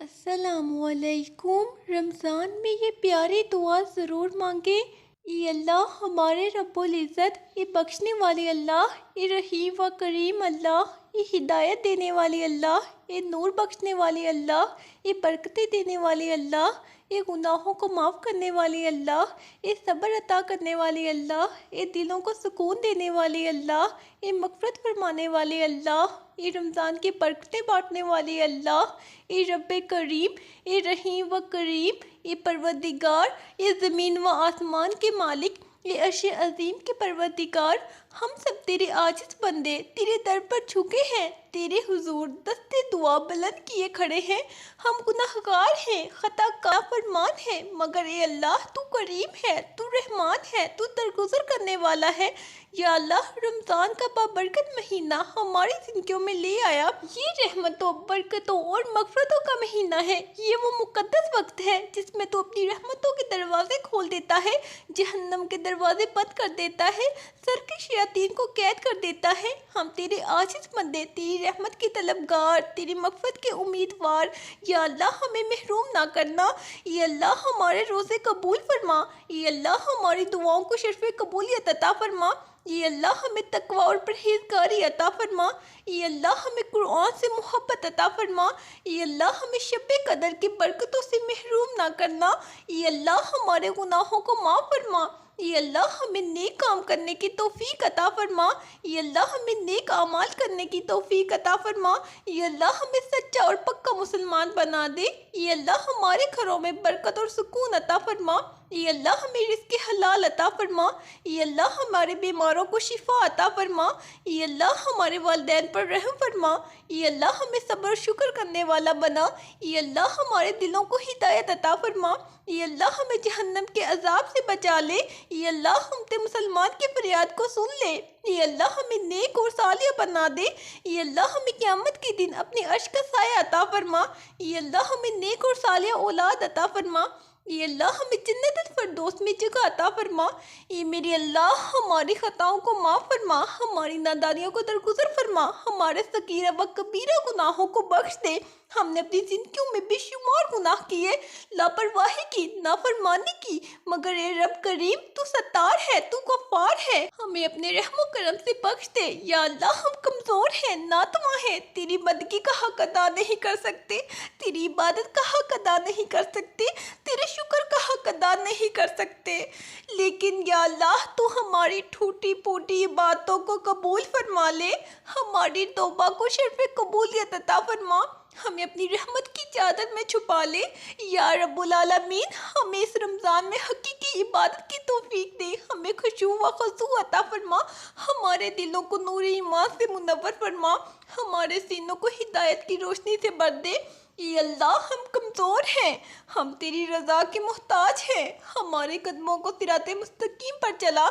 السلام علیکم۔ رمضان میں یہ پیاری دعا ضرور مانگیں۔ اے اللہ ہمارے رب العزت، اے بخشنے والے اللہ، اے رحیم و کریم اللہ، اے ہدایت دینے والے اللہ، اے نور بخشنے والے اللہ، اے برکتیں دینے والے اللہ، اے گناہوں کو معاف کرنے والے اللہ، اے صبر عطا کرنے والے اللہ، اے دلوں کو سکون دینے والے اللہ، اے مغفرت فرمانے والے اللہ، اے رمضان کی برکتیں بانٹنے والے اللہ، اے رب کریم، اے رحیم و کریم، اے پروردگار، اے زمین و آسمان کے مالک، اے عرش عظیم کے پروردگار، ہم سب تیرے عاجز بندے تیرے در پر جھکے ہیں، تیرے حضور دستے دعا بلند کیے کھڑے ہیں۔ ہم گناہگار ہیں، خطا کار فرمان ہیں، مگر اے اللہ تو کریم ہے، تو رحمان ہے، تو درگزر کرنے والا ہے۔ یا اللہ رمضان کا بابرکت مہینہ ہماری زندگیوں میں لے آیا۔ یہ رحمتوں، برکتوں اور مغفرتوں کا مہینہ ہے۔ یہ وہ مقدس وقت ہے جس میں تو اپنی رحمتوں کے دروازے کھول دیتا ہے، جہنم کے دروازے بند کر دیتا ہے، سر کے شیاطین کو قید کر دیتا ہے۔ ہم تیرے عاجز بندے، تیری رحمت کے طلبگار، تیری مغفرت کے امیدوار، یا اللہ ہمیں محروم نہ کرنا۔ یا اللہ ہمارے روزے قبول فرما، یا اللہ ہماری دعاؤں کو شرف قبولیت عطا فرما، یا اللہ ہمیں تقوی اور پرہیزگاری عطا فرما، یا اللہ ہمیں قرآن سے محبت عطا فرما، یا اللہ ہمیں شب قدر کی برکتوں سے محروم نہ کرنا، یا اللہ ہمارے گناہوں کو معاف فرما، یا اللہ ہمیں نیک کام کرنے کی توفیق عطا فرما، یا اللہ ہمیں نیک اعمال کرنے کی توفیق عطا فرما، یا اللہ ہمیں سچا اور پکا مسلمان بنا دے، یا اللہ ہمارے گھروں میں برکت اور سکون عطا فرما، یا اللہ ہمیں رزق حلال عطا فرما، یا اللہ ہمارے بیماروں کو شفا عطا فرما، یا اللہ ہمارے والدین پر رحم فرما، یا اللہ ہمیں صبر و شکر کرنے والا بنا، یا اللہ ہمارے دلوں کو ہدایت عطا فرما، یا اللہ ہمیں جہنم کے عذاب سے بچا لے، یا اللہ ہم تے مسلمان کی فریاد کو سن لے، یا اللہ ہمیں نیک اور صالح بنا دے، یا اللہ ہمیں قیامت کے دن اپنے عرش کا سایہ عطا فرما، یا اللہ ہمیں نیک اور صالح اولاد عطا فرما، یا اللہ ہمیں جنت الفردوس میں جگہ عطا فرما۔ اے میرے اللہ ہماری خطاؤں کو معاف فرما، ہماری نادانیوں کو درگزر فرما، ہمارے صغیرہ و کبیرہ گناہوں کو بخش دے۔ ہم نے اپنی زندگیوں میں بے شمار گناہ کیے، لاپرواہی کی، نافرمانی کی، مگر اے رب کریم تو ستار ہے، تو غفار ہے، ہمیں اپنے رحم و کرم سے بخش دے۔ یا اللہ ہم کمزور ہیں، ناتواں ہیں، تیری بندگی کا حق ادا نہیں کر سکتے، تیری عبادت کا حق ادا نہیں کر سکتے، تیرے شکر کا حق ادا نہیں کر سکتے، لیکن یا اللہ تو ہماری ٹوٹی پھوٹی عبادتوں کو قبول فرما لے، ہماری توبہ کو شرف قبولیت عطا فرما، ہمیں اپنی رحمت کی چادر میں چھپا لے۔ یا رب العالمین ہمیں اس رمضان میں حقیقی عبادت کی توفیق دے، ہمیں خشوع و خضوع عطا فرما، ہمارے دلوں کو نور ایمان سے منور فرما، ہمارے سینوں کو ہدایت کی روشنی سے بھر دے۔ اے اللہ ہم کمزور ہیں، ہم تیری رضا کے محتاج ہیں، ہمارے قدموں کو صراط مستقیم پر چلا،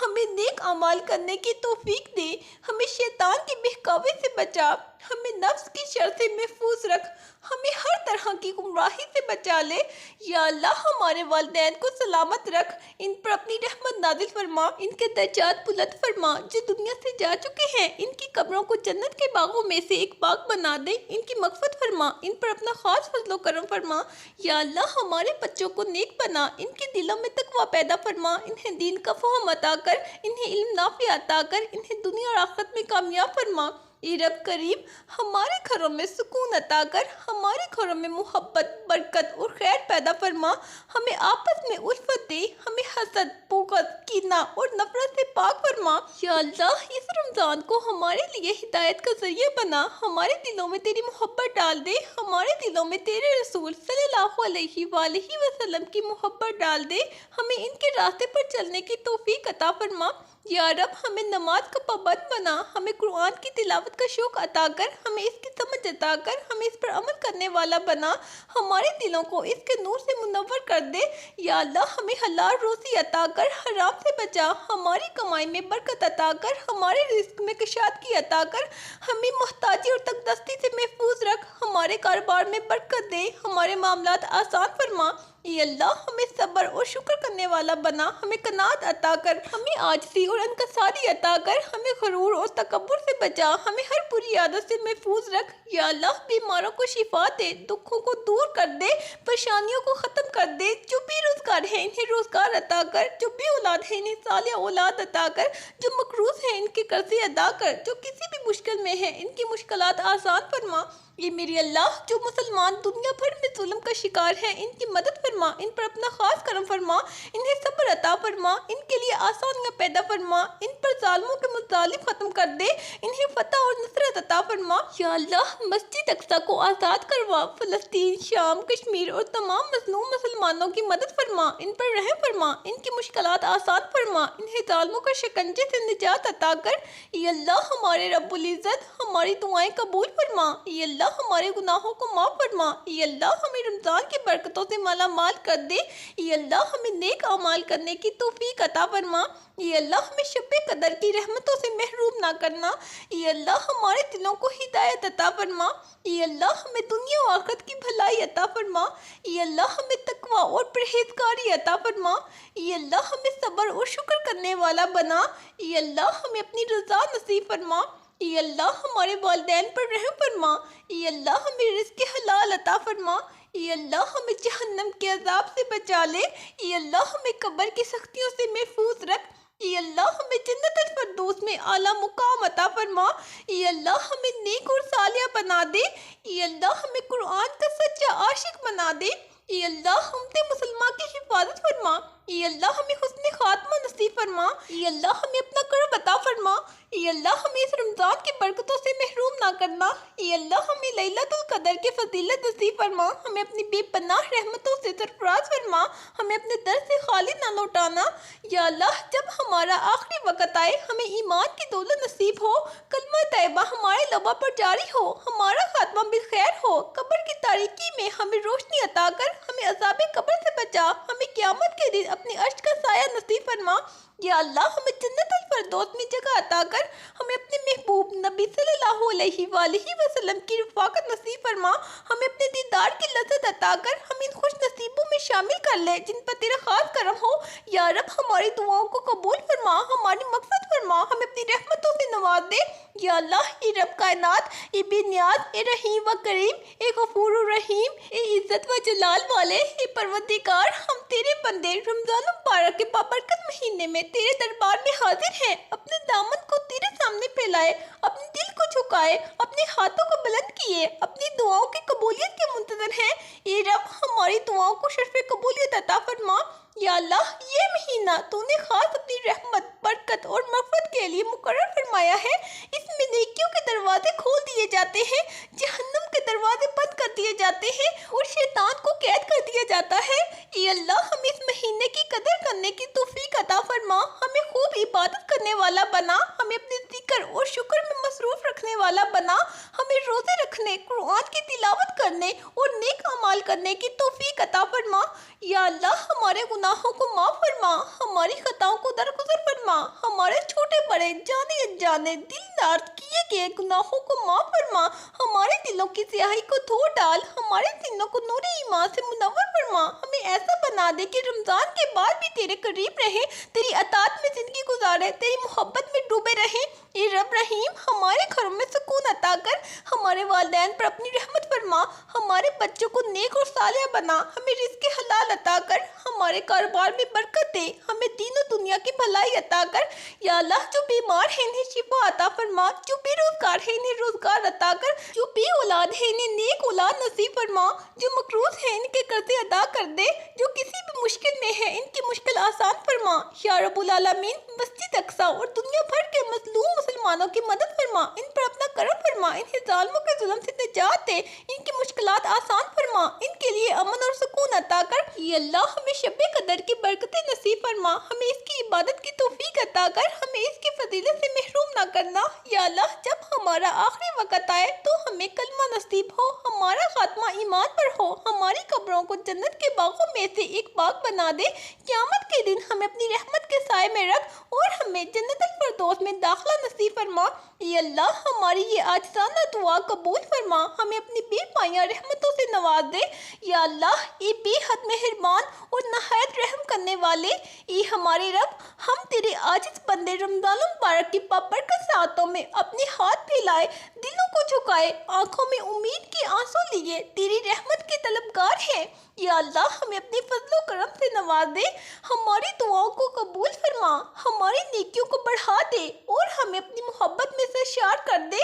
ہمیں نیک اعمال کرنے کی توفیق دے، ہمیں شیطان کے بہکاوے سے بچا، ہمیں نفس کی شر سے محفوظ رکھ، ہمیں ہر طرح کی گمراہی سے بچا لے۔ یا اللہ ہمارے والدین کو سلامت رکھ، ان پر اپنی رحمت نازل فرما، ان کے درجات بلند فرما، جو دنیا سے جا چکے ہیں ان کی قبروں کو جنت کے باغوں میں سے ایک باغ بنا دے، ان کی مغفرت فرما، ان پر اپنا خاص فضل و کرم فرما۔ یا اللہ ہمارے بچوں کو نیک بنا، ان کے دلوں میں تقوی پیدا فرما، انہیں دین کا فہم عطا کر، انہیں علم نافع عطا کر، انہیں دنیا اور آخرت میں کامیاب فرما۔ اے رب کریم ہمارے گھروں میں سکون عطا کر، ہمارے گھروں میں محبت، برکت اور خیر پیدا فرما، ہمیں آپس میں الفت دے، ہمیں حسد، بغض، کینہ اور نفرت سے پاک فرما۔ یا اللہ اس رمضان کو ہمارے لیے ہدایت کا ذریعہ بنا، ہمارے دلوں میں تیری محبت ڈال دے، ہمارے دلوں میں تیرے رسول صلی اللہ علیہ وآلہ وسلم کی محبت ڈال دے، ہمیں ان کے راستے پر چلنے کی توفیق عطا فرما۔ یا رب ہمیں نماز کا پابند بنا، ہمیں قرآن کی تلاوت کا شوق عطا کر، ہمیں اس کی سمجھ عطا کر، ہمیں اس پر عمل کرنے والا بنا، ہمارے دلوں کو اس کے نور سے منور کر دے۔ یا اللہ ہمیں حلال روزی عطا کر، حرام سے بچا، ہماری کمائی میں برکت عطا کر، ہمارے رزق میں کشادگی عطا کر، ہمیں محتاجی اور تنگ دستی سے محفوظ رکھ، ہمارے کاروبار میں برکت دے، ہمارے معاملات آسان فرما۔ اے اللہ ہمیں صبر اور شکر کرنے والا بنا، ہمیں قناعت عطا کر، ہمیں عاجزی اور انکساری عطا کر، ہمیں غرور اور تکبر سے بچا، ہمیں ہر بری عادت سے محفوظ رکھ۔ یا اللہ بیماروں کو شفا دے، دکھوں کو دور کر دے، پریشانیوں کو ختم کر دے۔ جو بے روزگار ہیں انہیں روزگار عطا کر، جو بے اولاد ہیں انہیں صالح اولاد عطا کر، جو مقروض ہیں ان کے قرضے ادا کر، جو کسی بھی مشکل میں ہیں ان کی مشکلات آسان فرما۔ یہ میری اللہ جو مسلمان دنیا بھر میں ظلم کا شکار ہیں ان کی مدد فرما، ان پر اپنا خاص کرم فرما، انہیں صبر عطا فرما، ان کے لیے آسانیاں پیدا فرما، ان پر ظالموں کے مظالم ختم کر دے، انہیں فتح اور نصرت عطا فرما۔ یا اللہ مسجد اقصی کو آزاد کروا، فلسطین، شام، کشمیر اور تمام مظلوم مسلمانوں کی مدد فرما، ان پر رحم فرما، ان کی مشکلات آسان فرما، انہیں ظالموں کا شکنجے سے نجات عطا کر۔ اے اللہ ہمارے رب العزت ہماری دعائیں قبول فرما، اے اللہ ہمارے گناہوں کو معاف فرما، اے اللہ ہمیں رمضان کی برکتوں سے مالا مال کر دے، اے اللہ ہمیں نیک اعمال کرنے کی توفیق عطا فرما، اے اللہ ہمیں شب قدر کی رحمتوں سے محروم نہ کرنا، اے اللہ ہمارے دلوں کو ہدایت عطا فرما، اے اللہ ہمیں دنیا و آخرت کی بھلائی عطا فرما، اے اللہ ہمیں تقوی اور پرہیزگاری عطا فرما، اے اللہ ہمیں صبر اور شکر کرنے والا بنا، اے اللہ ہمیں اپنی رضا نصیب فرما، اے اللہ ہمارے والدین پر رحم فرما، اے اللہ ہمیں رزق حلال عطا فرما، اے اللہ ہمیں جہنم کے عذاب سے بچا لے، اے اللہ ہمیں قبر کی سختیوں سے محفوظ رکھ، اے اللہ ہمیں جنت الفردوس میں اعلیٰ مقام عطا فرما، اے اللہ ہمیں نیک اور صالح بنا دے، اے اللہ ہمیں قرآن کا سچا عاشق بنا دے، اے اللہ امت مسلمہ کی حفاظت فرما، اے اللہ ہمیں حسن خاتمہ نصیب فرما، اے اللہ ہمیں اپنا کرم عطا فرما، اے اللہ ہمیں اس رمضان کی برکتوں سے محروم نہ کرنا، اے اللہ ہمیں لیلۃ القدر کی فضیلت نصیب فرما، ہمیں اپنی بے پناہ رحمتوں سے سرفراز فرما، ہمیں اپنے در سے خالی نہ لوٹانا۔ یا اللہ جب ہمارا آخری وقت آئے ہمیں ایمان کی دولت نصیب ہو، کلمہ طیبہ ہمارے لبوں پر جاری ہو، ہمارا خاتمہ بالخیر ہو، قبر کی تاریکی میں ہمیں روشنی عطا کر، ہمیں عذاب قبر سے بچا، ہمیں قیامت کے دن اپنے عرش کا سایہ نصیب فرما۔ یا اللہ ہمیں جنت الفردوس میں جگہ عطا کر، ہمیں اپنے محبوب نبی صلی اللہ علیہ وآلہ وسلم کی رفاقت نصیب فرما، ہمیں اپنے دیدار کی لذت عطا کر، ہمیں ان خوش نصیبوں میں شامل کر لے جن پر تیرا خاص کرم ہو۔ یا رب ہماری دعاؤں کو قبول فرما، ہماری مقصد فرما، ہمیں اپنی رحمتوں سے نواز دے۔ یا اللہ اے رب کائنات، اے بے نیاز، اے رحیم و کریم، اے غفور و رحیم، اے عزت و جلال والے، اے پروردگار ہم تیرے بندے رمضان المبارک کے بابرکت مہینے میں تیرے دربار میں حاضر ہیں، اپنے دامن کو تیرے سامنے پھیلائے، اپنے دل کو جھکائے، اپنے ہاتھوں کو بلند کیے، اپنی دعاؤں کی قبولیت کے منتظر ہیں۔ اے رب ہماری دعاؤں کو شرف قبولیت عطا فرما۔ یا اللہ یہ مہینہ تو نے خاص اپنی رحمت، برکت اور مغفرت کے لیے مقرر فرمایا ہے، اس میں نیکیوں کے دروازے کھول دیے جاتے ہیں، جہنم کے دروازے بند کر دیے جاتے ہیں اور شیطان کو قید کر دیا جاتا ہے۔ اے اللہ ہمیں اس مہینے کی قدر کرنے کی توفیق عطا فرما، ہمیں خوب عبادت کرنے والا بنا، ہمیں اپنے ذکر اور شکر میں مصروف رکھنے والا بنا، ہمیں روزے رکھنے، قرآن کی تلاوت کرنے اور نیک اعمال کرنے کی توفیق عطا فرما۔ یا اللہ ہمارے گناہوں کو معاف فرما، ہماری خطاؤں کو درگزر فرما، ہمارے چھوٹے بڑے جانے انجانے دل دار کیے گئے گناہوں کو معاف فرما، ہمارے دلوں کی سیاہی کو دھو ڈال، ہمارے سینوں کو نور ایمان سے منور فرما، ہمیں ایسا بنا دے کہ رمضان کے بعد بھی تیرے قریب رہیں، تیری اطاعت میں زندگی گزارے، تیری محبت میں ڈوبے رہیں۔ اے رب رحیم ہمارے گھروں میں سکون عطا کر، ہمارے والدین پر اپنی رحمت فرما، ہمارے بچوں کو نیک اور صالح بنا، ہمیں رزق حلال عطا کر، ہمارے کاروبار میں برکت دے، ہمیں دین و دنیا کی بھلائی عطا کر۔ یا اللہ جو بیمار ہیں انہیں شفا عطا فرما، جو بے روزگار ہیں انہیں روزگار عطا کر، جو بے اولاد ہیں انہیں نیک اولاد نصیب فرما، جو مقروض ہیں ان کے قرضے ادا کر دے، جو کسی بھی مشکل میں ہیں ان کی مشکل آسان فرما۔ یا رب العالمین مسجد اقصی اور دنیا بھر کے مظلوم مسلمانوں کی مدد فرما، ان پر اپنا کرم فرما، انہیں ظالموں کے ظلم سے نجات دے، ان کی مشکلات آسان فرما، ان کے لیے امن اور سکون عطا کر۔ یا اللہ ہمیں شب قدر کی برکتیں نصیب فرما، ہمیں اس کی عبادت کی توفیق عطا کر، ہمیں اس کی فضیلت سے محروم نہ کرنا۔ یا اللہ جب ہمارا آخری وقت آئے تو ہمیں کلمہ نصیب ہو، ہمارا خاتمہ ایمان پر ہو، ہماری قبروں کو جنت کے باغوں میں سے ایک باغ بنا دے، قیامت کے دن ہمیں اپنی رحمت کے سائے میں رکھ اور ہمیں جنت الفردوس میں داخلہ نصیب فرما۔ اے اللہ ہماری یہ عاجزانہ دعا قبول فرما، ہمیں اپنی بے پایہ رحمتوں سے نواز دے۔ یا اللہ یہ بے حد مہربان مہربان اور نہایت رحم کرنے والے۔ اے ہمارے رب، ہم تیرے عاجز بندے رمضان المبارک کی بابرکت ساعتوں میں اپنے ہاتھ پھیلائے، دلوں کو جھکائے، آنکھوں میں امید کے آنسو لیے تیری رحمت کے طلبگار ہیں۔ یا اللہ، ہمیں اپنے فضل و کرم سے نواز دے، ہماری دعاؤں کو قبول فرما، ہماری نیکیوں کو بڑھا دے اور ہمیں اپنی محبت میں سرشار کر دے۔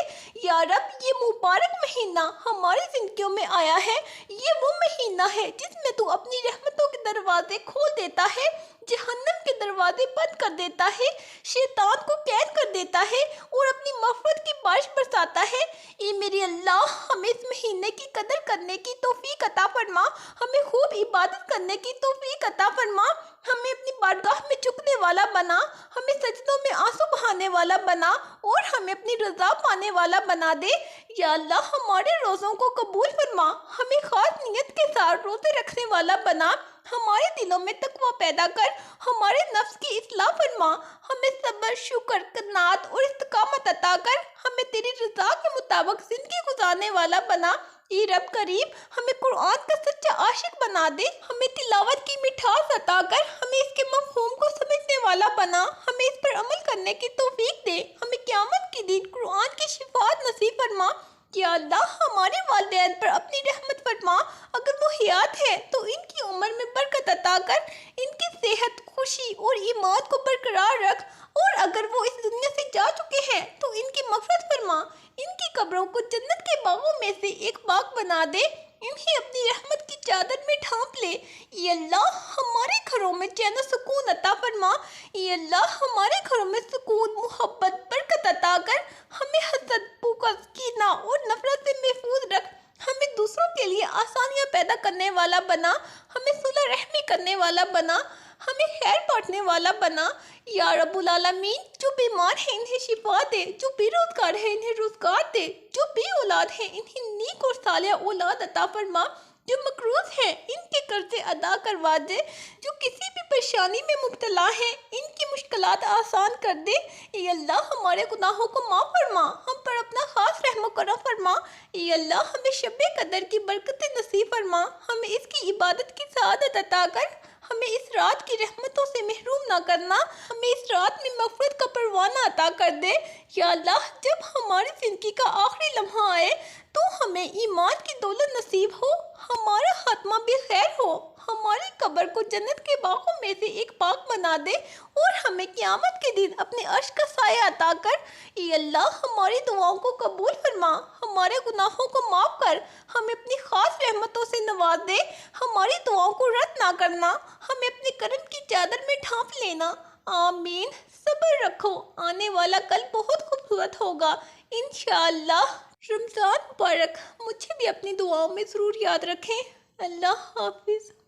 یا رب، یہ مبارک مہینہ ہماری زندگیوں میں آیا ہے، یہ وہ مہینہ ہے جس میں تو اپنی رحمتوں کے دروازے کھول دیتا ہے، جہنم کے دروازے بند کر دیتا ہے، شیطان کو قید کر دیتا ہے اور اپنی مغفرت کی بارش برساتا ہے۔ اے میرے اللہ، ہمیں اس مہینے کی قدر کرنے کی توفیق عطا فرما، ہمیں خوب عبادت کرنے کی توفیق عطا فرما، ہمیں اپنی بارگاہ میں جھکنے والا بنا، ہمیں سجدوں میں آنسو بہانے والا بنا اور ہمیں اپنی رضا پانے والا بنا دے۔ یا اللہ، ہمارے روزوں کو قبول فرما، ہمیں خاص نیت کے ساتھ روزے رکھنے والا بنا، ہمارے دلوں میں تقوی پیدا کر، ہمارے نفس کی اصلاح فرما، ہمیں صبر، شکر، قناعت اور استقامت عطا کر، ہمیں تیری رضا کے مطابق زندگی گزارنے والا بنا۔ اے رب کریم، ہمیں قرآن کا سچا عاشق بنا دے، ہمیں تلاوت کی مٹھاس عطا کر، ہمیں اس کے مفہوم کو سمجھنے والا بنا، ہمیں اس پر عمل کرنے کی توفیق دے، ہمیں قیامت کے دن قرآن کی شفاعت نصیب فرما۔ یا اللہ، ہمارے والدین پر اپنی رحمت فرما، اگر وہ حیات ہے تو ان کی عمر میں برکت عطا کر، ان کی صحت، خوشی اور ایمان کو برقرار رکھ، اور اگر وہ اس دنیا سے جا چکے ہیں تو ان کی مغفرت فرما، ان کی قبروں کو جنت کے باغوں میں سے ایک باغ بنا دے، انہیں اپنی رحمت کی چادر میں ڈھانپ لے۔ اے اللہ، ہمارے گھروں میں چین و سکون عطا فرما، اے اللہ، ہمارے گھروں میں سکون، محبت، برکت عطا کر، ہمیں حسد، بغض، کینہ اور نفرت سے محفوظ رکھ، ہمیں دوسروں کے لیے آسانیاں پیدا کرنے والا بنا، ہمیں صلح رحمی کرنے والا بنا، ہمیں خیر بانٹنے والا بنا۔ یا رب العالمین، جو بیمار ہیں انہیں شفا دے، جو بے روزگار ہیں انہیں روزگار دے، جو بے اولاد ہیں انہیں نیک اور صالح اولاد عطا فرما، جو مقروض ہیں ان کے قرضے ادا کروا دے، جو کسی بھی پریشانی میں مبتلا ہیں ان کی مشکلات آسان کر دے۔ اے اللہ، ہمارے گناہوں کو معاف فرما، ہم پر اپنا خاص رحم و کرم فرما۔ اے اللہ، ہمیں شب قدر کی برکتیں نصیب فرما، ہمیں اس کی عبادت کی سعادت عطا کر، ہمیں اس رات کی رحمتوں سے محروم نہ کرنا، ہمیں اس رات میں مغفرت کا پروانہ عطا کر دے۔ یا اللہ، جب ہماری زندگی کا آخری لمحہ آئے تو ہمیں ایمان کی دولت نصیب ہو، ہمارا خاتمہ بھی خیر ہو، ہماری قبر کو جنت کے باغوں میں سے ایک باغ بنا دے اور ہمیں قیامت کے دن اپنے عرش کا سایہ عطا کر۔ اے اللہ، ہماری دعاؤں کو قبول فرما، ہمارے گناہوں کو معاف کر، ہمیں اپنی خاص رحمتوں سے نواز دے، ہماری دعاؤں کو رد نہ کرنا، ہمیں اپنے کرم کی چادر میں ڈھانپ لینا۔ آمین۔ صبر رکھو، آنے والا کل بہت خوبصورت ہوگا انشاءاللہ۔ رمضان مبارک، مجھے بھی اپنی دعاؤں میں ضرور یاد رکھیں۔ اللہ حافظ۔